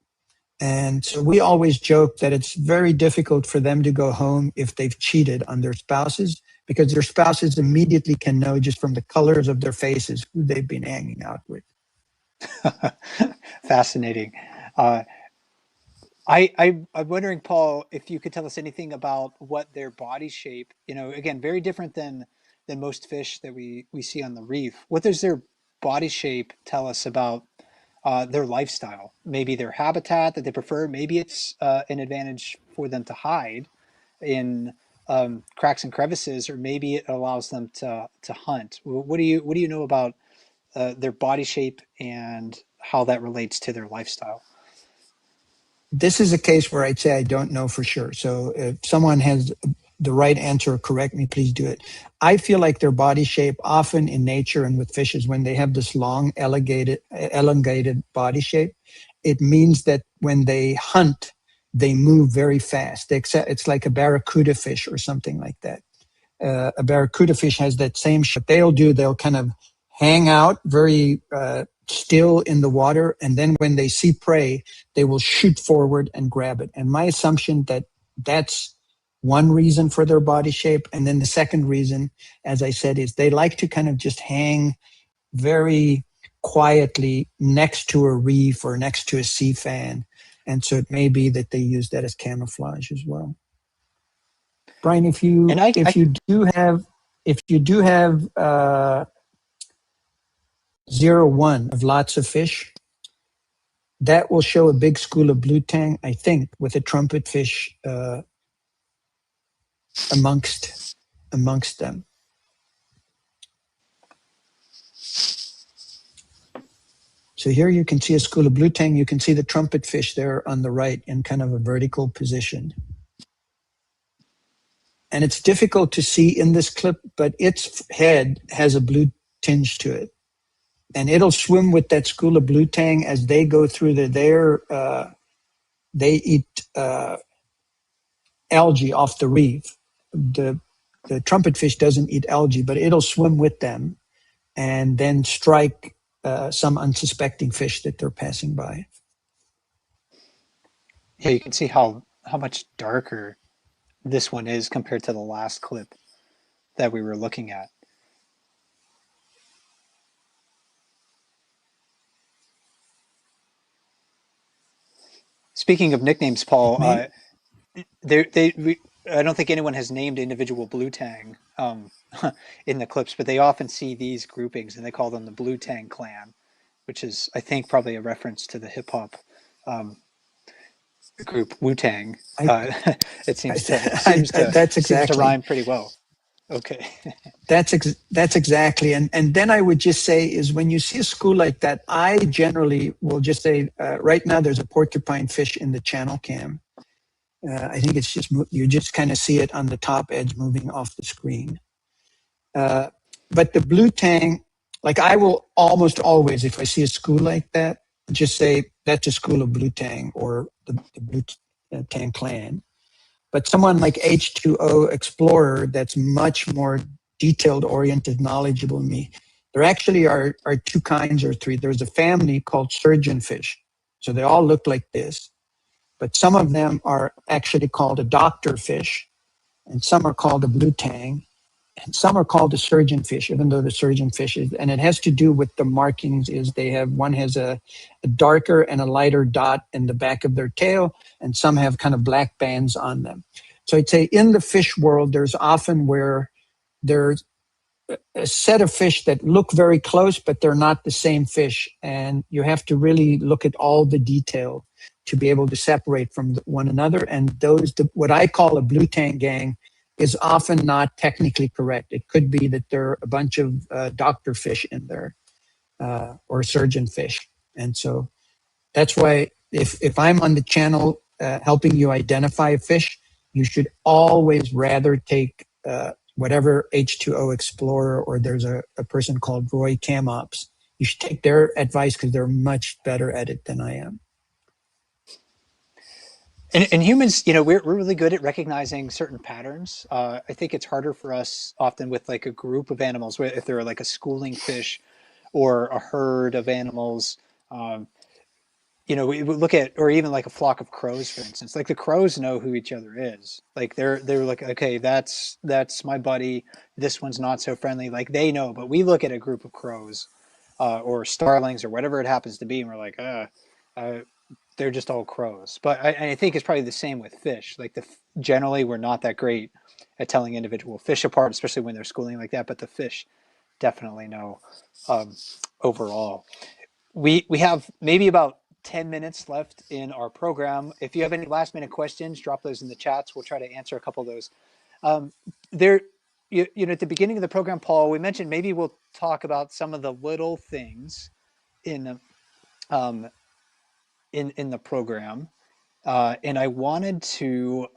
And so we always joke that it's very difficult for them to go home if they've cheated on their spouses, because their spouses immediately can know just from the colors of their faces who they've been hanging out with. Fascinating. I'm wondering, Paul, if you could tell us anything about what their body shape, again, very different than most fish that we see on the reef. What does their body shape tell us about their lifestyle? Maybe their habitat that they prefer. Maybe it's an advantage for them to hide in cracks and crevices, or maybe it allows them to hunt. What do you know about their body shape and how that relates to their lifestyle? This is a case where I'd say I don't know for sure. So if someone has the right answer, correct me, please do it. I feel like their body shape often in nature and with fishes, when they have this long, elongated body shape, it means that when they hunt, they move very fast. It's like a barracuda fish or something like that. A barracuda fish has that same shape. They'll kind of hang out very still in the water, and then when they see prey, they will shoot forward and grab it. And my assumption that that's one reason for their body shape. And then the second reason, as I said, is they like to kind of just hang very quietly next to a reef or next to a sea fan. And so it may be that they use that as camouflage as well. Brian, if And you I, if I you do have if you do have 0-1 of lots of fish, that will show a big school of blue tang, I think, with a trumpet fish amongst them. So here you can see a school of blue tang. You can see the trumpet fish there on the right in kind of a vertical position. And it's difficult to see in this clip, but its head has a blue tinge to it. And it'll swim with that school of blue tang as they go through they eat algae off the reef. The trumpet fish doesn't eat algae, but it'll swim with them and then strike some unsuspecting fish that they're passing by. yeah, you can see how much darker this one is compared to the last clip that we were looking at. Speaking of nicknames, Paul, Maybe, I don't think anyone has named individual blue tang in the clips, but they often see these groupings and they call them the Blue Tang Clan, which is, I think, probably a reference to the hip hop um, group Wu Tang. I, It I, seems to I, seems I, to that's seems to exactly rhyme pretty well. Okay. that's exactly. And then I would just say is when you see a school like that, I generally will just say right now there's a porcupine fish in the channel cam. I think it's just you just kind of see it on the top edge moving off the screen. Uh, but the blue tang, like I will almost always, if I see a school like that, just say that's a school of blue tang or the blue tang clan. But someone like H2O Explorer that's much more detailed oriented, knowledgeable than me, there actually are two kinds or three. There's a family called surgeonfish. So they all look like this. But some of them are actually called a doctor fish, and some are called a blue tang, and some are called a surgeonfish, even though the surgeonfish is, and it has to do with the markings is they have, one has a darker and a lighter dot in the back of their tail, and some have kind of black bands on them. So I'd say in the fish world, there's often where there's a set of fish that look very close, but they're not the same fish. And you have to really look at all the detail to be able to separate from one another. And what I call a blue tang gang is often not technically correct. It could be that there are a bunch of doctor fish in there or surgeon fish. And so that's why if I'm on the channel helping you identify a fish, you should always rather take whatever H2O Explorer, or there's a person called Roy Camops. You should take their advice because they're much better at it than I am. And humans, we're really good at recognizing certain patterns. I think it's harder for us often with like a group of animals, if they're like a schooling fish or a herd of animals. Um, we look at, or even like a flock of crows, for instance. Like the crows know who each other is. Like they're like, okay, that's my buddy. This one's not so friendly. Like they know, but we look at a group of crows, or starlings or whatever it happens to be, and we're like, uh they're just all crows. But I think it's probably the same with fish. Like generally, we're not that great at telling individual fish apart, especially when they're schooling like that. But the fish definitely know, um, overall. We have maybe about 10 minutes left in our program. If you have any last minute questions, drop those in the chats. We'll try to answer a couple of those. Um, there, at the beginning of the program, Paul, we mentioned maybe we'll talk about some of the little things in um, in the program. And I wanted to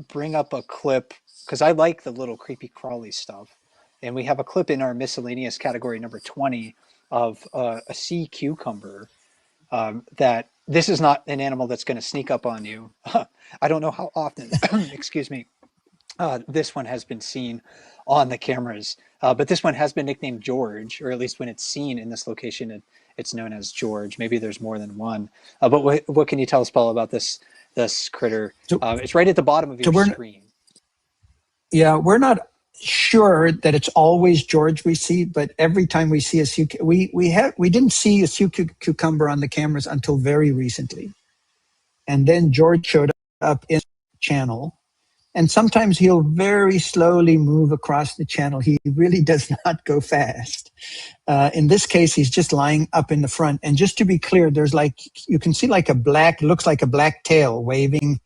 bring up a clip because I like the little creepy crawly stuff. And we have a clip in our miscellaneous category number 20 of a sea cucumber, that this is not an animal that's going to sneak up on you. I don't know how often, excuse me, this one has been seen on the cameras, but this one has been nicknamed George, or at least when it's seen in this location, it's known as George. Maybe there's more than one. But what can you tell us, Paul, about this critter? So, It's right at the bottom of so your screen. we're not sure that it's always George we see, but every time we see a sea, we didn't see a sea cucumber on the cameras until very recently, and then George showed up in the channel. And sometimes he'll very slowly move across the channel. He really does not go fast. In this case, he's just lying up in the front. And just to be clear, there's like, you can see like looks like a black tail waving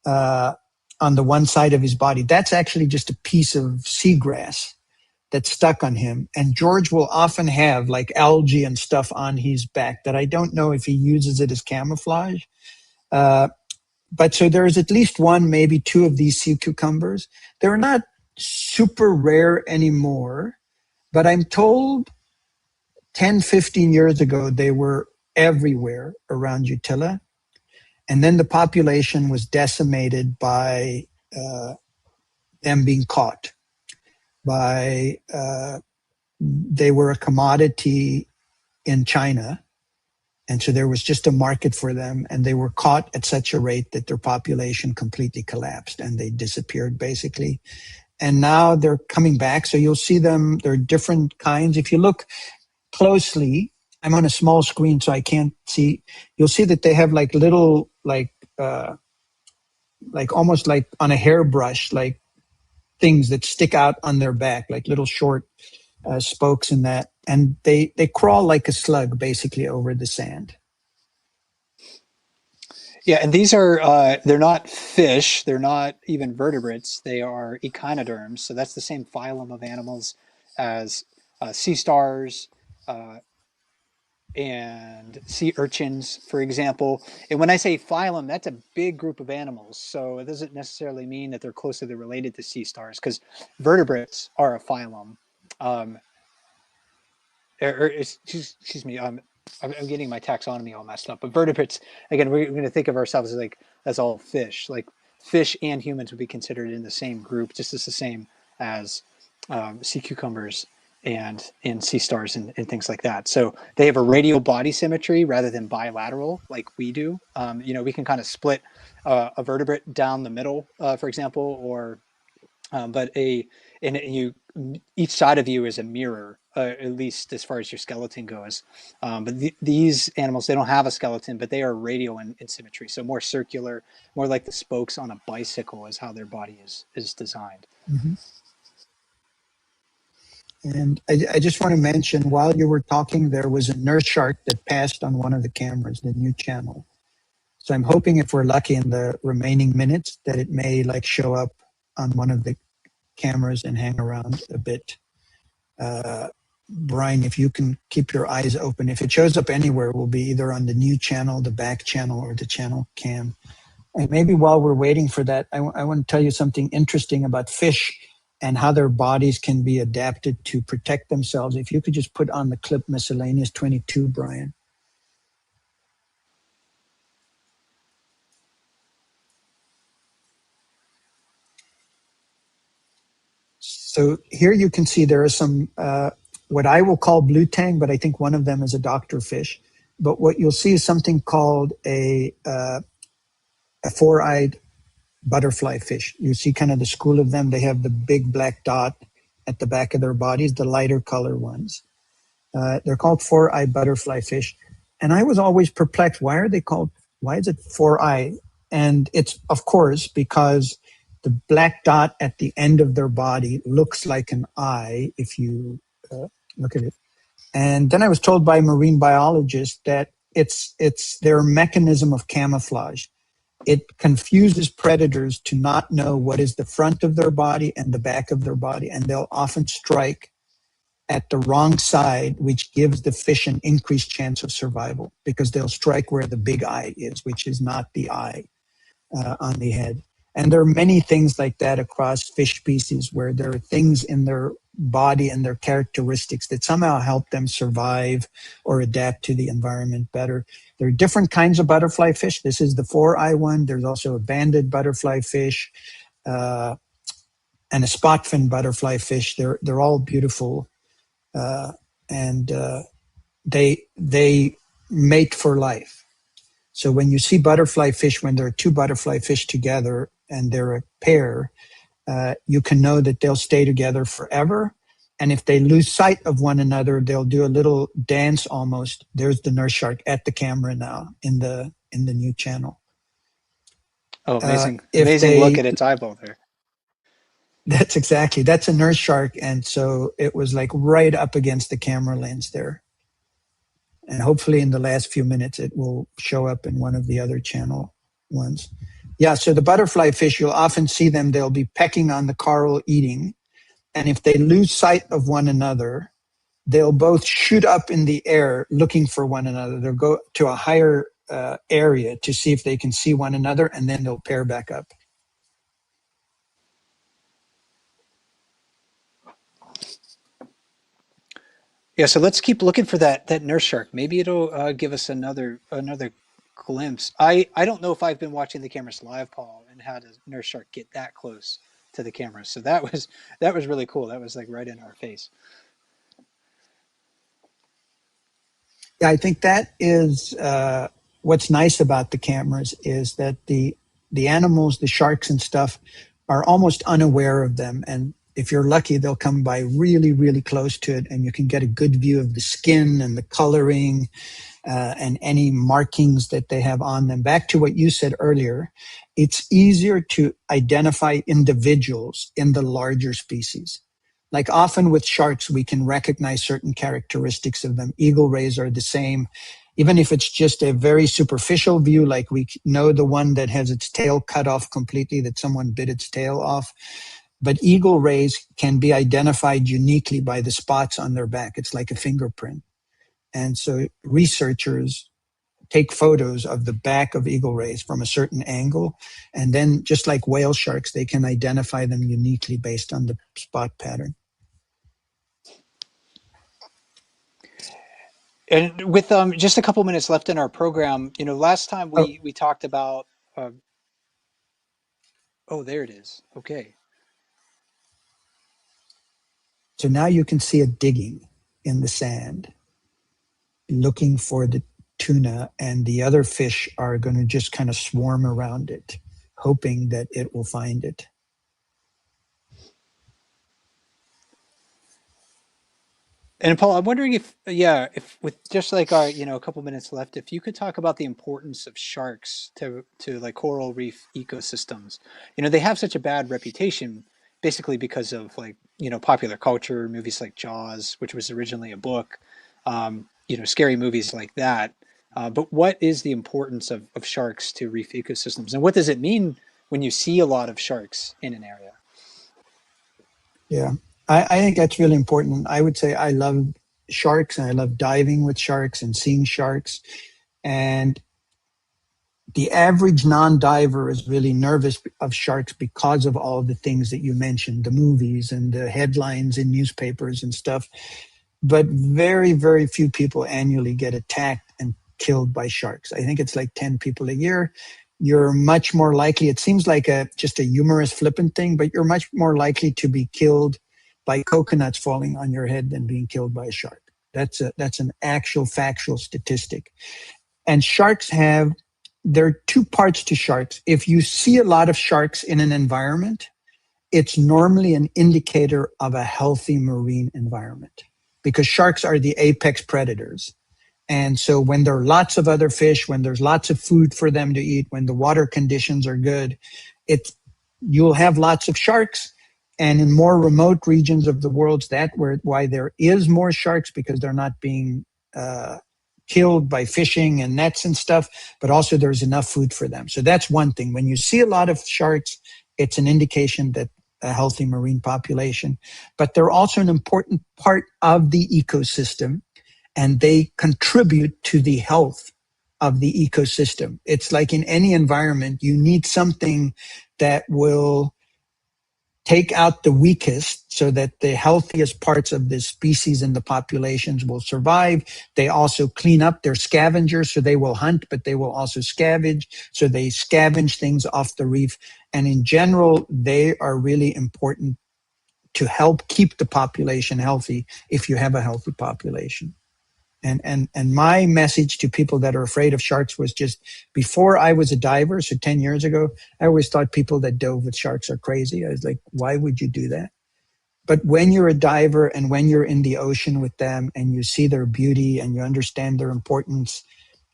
on the one side of his body. That's actually just a piece of seagrass that's stuck on him. And George will often have like algae and stuff on his back that I don't know if he uses it as camouflage. But so there's at least one, maybe two of these sea cucumbers. They're not super rare anymore, but I'm told 10, 15 years ago, they were everywhere around Utila. And then the population was decimated by them being caught. They were a commodity in China. And so there was just a market for them, and they were caught at such a rate that their population completely collapsed and they disappeared basically. And now they're coming back. So you'll see them. There are different kinds. If you look closely, I'm on a small screen, so I can't see. You'll see that they have like little, like almost like on a hairbrush, like things that stick out on their back, like little short spokes in that. And they crawl like a slug basically over the sand. Yeah, and these are they're not fish, they're not even vertebrates, they are echinoderms. So that's the same phylum of animals as sea stars, uh, and sea urchins, for example. And when I say phylum, that's a big group of animals. So it doesn't necessarily mean that they're closely related to sea stars, because vertebrates are a phylum. Um, excuse me, I'm getting my taxonomy all messed up. But vertebrates, again, we're going to think of ourselves as like as all fish. Like fish and humans would be considered in the same group, just as the same as sea cucumbers and sea stars and things like that. So they have a radial body symmetry rather than bilateral like we do. We can kind of split a vertebrate down the middle, for example, or but you each side of you is a mirror, at least as far as your skeleton goes. But these animals, they don't have a skeleton, but they are radial in symmetry, so more circular, more like the spokes on a bicycle is how their body is designed. Mm-hmm. And I just want to mention, while you were talking, there was a nurse shark that passed on one of the cameras, the new channel. So I'm hoping if we're lucky in the remaining minutes that it may like show up on one of the cameras and hang around a bit. Brian, if you can keep your eyes open, if it shows up anywhere, it will be either on the new channel, the back channel, or the channel cam. And maybe while we're waiting for that, I want to tell you something interesting about fish and how their bodies can be adapted to protect themselves. If you could just put on the clip miscellaneous 22, Brian. So here you can see there are some, what I will call blue tang, but I think one of them is a doctor fish. But what you'll see is something called a four-eyed butterfly fish. You see kind of the school of them. They have the big black dot at the back of their bodies, the lighter color ones. They're called four-eyed butterfly fish. And I was always perplexed. Why is it four-eye? And it's, of course, because the black dot at the end of their body looks like an eye if you look at it. And then I was told by marine biologists that it's their mechanism of camouflage. It confuses predators to not know what is the front of their body and the back of their body, and they'll often strike at the wrong side, which gives the fish an increased chance of survival because they'll strike where the big eye is, which is not the eye on the head. And there are many things like that across fish species where there are things in their body and their characteristics that somehow help them survive or adapt to the environment better. There are different kinds of butterfly fish. This is the four-eye one. There's also a banded butterfly fish and a spot fin butterfly fish. They're all beautiful, and they mate for life. So when you see butterfly fish, when there are two butterfly fish together and they're a pair, you can know that they'll stay together forever. And if they lose sight of one another, they'll do a little dance almost. There's the nurse shark at the camera now in the new channel. Oh, amazing look at its eyeball there. That's a nurse shark. And so it was like right up against the camera lens there. And hopefully in the last few minutes, it will show up in one of the other channel ones. Yeah, so the butterfly fish, you'll often see them. They'll be pecking on the coral, eating. And if they lose sight of one another, they'll both shoot up in the air looking for one another. They'll go to a higher area to see if they can see one another, and then they'll pair back up. Yeah, so let's keep looking for that nurse shark. Maybe it'll give us another glimpse. I don't know if I've been watching the cameras live, Paul, and how does nurse shark get that close to the camera. So that was really cool. That was like right in our face. Yeah, I think that is what's nice about the cameras is that the animals, the sharks and stuff, are almost unaware of them. And if you're lucky, they'll come by really, really close to it, and you can get a good view of the skin and the coloring and any markings that they have on them. Back to what you said earlier, it's easier to identify individuals in the larger species. Like often with sharks, we can recognize certain characteristics of them. Eagle rays are the same. Even if it's just a very superficial view, like we know the one that has its tail cut off completely, that someone bit its tail off. But eagle rays can be identified uniquely by the spots on their back. It's like a fingerprint. And so researchers take photos of the back of eagle rays from a certain angle. And then just like whale sharks, they can identify them uniquely based on the spot pattern. And with just a couple minutes left in our program, last time we talked about. Oh, there it is. Okay. So now you can see it digging in the sand, looking for the tuna, and the other fish are going to just kind of swarm around it, hoping that it will find it. And Paul, I'm wondering if with just like our, a couple minutes left, if you could talk about the importance of sharks to like coral reef ecosystems. They have such a bad reputation, basically because of like, popular culture, movies like Jaws, which was originally a book, scary movies like that. But what is the importance of sharks to reef ecosystems, and what does it mean when you see a lot of sharks in an area? Yeah, I think that's really important. I would say I love sharks, and I love diving with sharks and seeing sharks. And the average non-diver is really nervous of sharks because of all the things that you mentioned, the movies and the headlines in newspapers and stuff. But very, very few people annually get attacked and killed by sharks. I think it's like 10 people a year. You're much more likely, it seems like just a humorous, flippant thing, but you're much more likely to be killed by coconuts falling on your head than being killed by a shark. That's an actual factual statistic. And sharks have, there are two parts to sharks. If you see a lot of sharks in an environment, it's normally an indicator of a healthy marine environment because sharks are the apex predators. And so when there are lots of other fish, when there's lots of food for them to eat, when the water conditions are good, it's, you'll have lots of sharks. And in more remote regions of the world, why there is more sharks, because they're not being uh, killed by fishing and nets and stuff, but also there's enough food for them. So that's one thing. When you see a lot of sharks, it's an indication that a healthy marine population, but they're also an important part of the ecosystem, and they contribute to the health of the ecosystem. It's like in any environment, you need something that will take out the weakest so that the healthiest parts of the species and the populations will survive. They also clean up their scavengers, so they will hunt, but they will also scavenge. So they scavenge things off the reef. And in general, they are really important to help keep the population healthy if you have a healthy population. And my message to people that are afraid of sharks was just, before I was a diver, so 10 years ago, I always thought people that dove with sharks are crazy. I was like, why would you do that? But when you're a diver and when you're in the ocean with them and you see their beauty and you understand their importance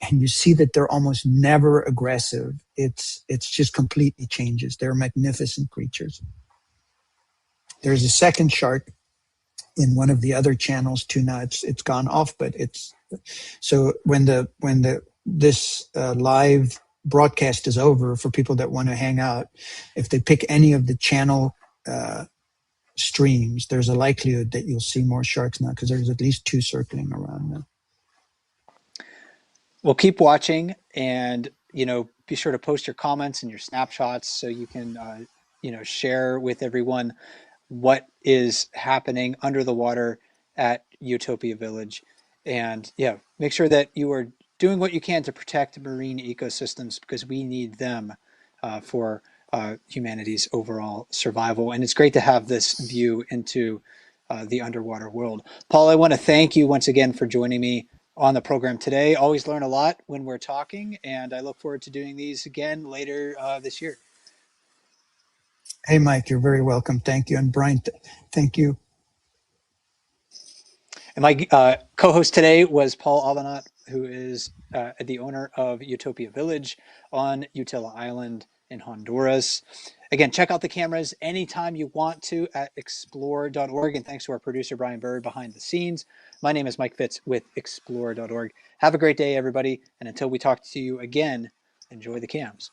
and you see that they're almost never aggressive, it's just completely changes. They're magnificent creatures. There's a second shark in one of the other channels too. Now it's gone off, but it's, so when this live broadcast is over, for people that want to hang out, if they pick any of the channel streams, there's a likelihood that you'll see more sharks now, because there's at least two circling around now. Well, keep watching, and be sure to post your comments and your snapshots so you can share with everyone what is happening under the water at Utopia Village. And yeah, make sure that you are doing what you can to protect marine ecosystems, because we need them for humanity's overall survival. And it's great to have this view into the underwater world. Paul, I want to thank you once again for joining me on the program today. Always learn a lot when we're talking, and I look forward to doing these again later this year. Hey, Mike, you're very welcome. Thank you. And Brian, thank you. And my co-host today was Paul Avenant, who is the owner of Utopia Village on Utila Island in Honduras. Again, check out the cameras anytime you want to at explore.org. And thanks to our producer, Brian Bird, behind the scenes. My name is Mike Fitz with explore.org. Have a great day, everybody. And until we talk to you again, enjoy the cams.